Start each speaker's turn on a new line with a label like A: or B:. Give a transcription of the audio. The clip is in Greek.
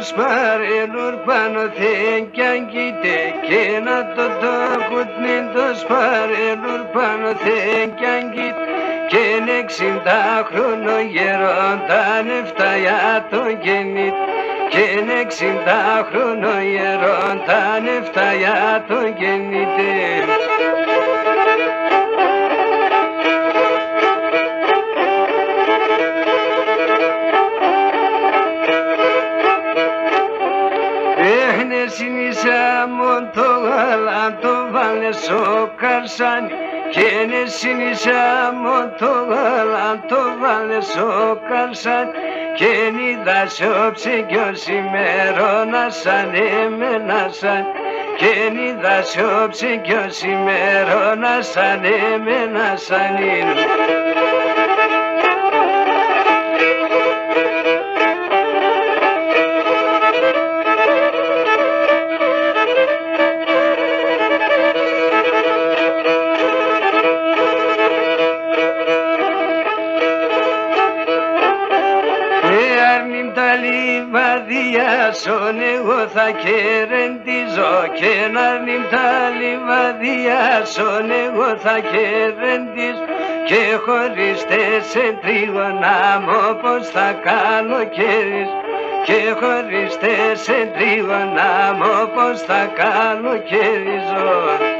A: σπαρέλουρ πάνω θέν κι αν κοίτε και να το κουτνίν το σπαρέλουρ πάνω θέν κι αν κοίτε και είναι 60 χρονών γερόν τα νεφτά για το γεννήτ και είναι 60 χρονών γερόν τα νεφτά για το γεννήτε. Συνήσα μόνο το γάλα το βάλε στο καρσάνι και είναι συνήσα μόνο το γάλα το βάλε στο καρσάνι και είδα σώψε κι ο σημερώνας σαν εμένα σαν και είδα σώψε κι ο σημερώνας σαν εμένα σαν είναι. Σον εγώ θα κερεντίζω και να αρνείμ τα λιβαδιά σον εγώ θα κερεντίζω και χωρίς τέσσερ τρίγωνα μου όπως θα καλοκαίρις και χωρίς τέσσερ τρίγωνα μου όπως θα καλοκαίριζω.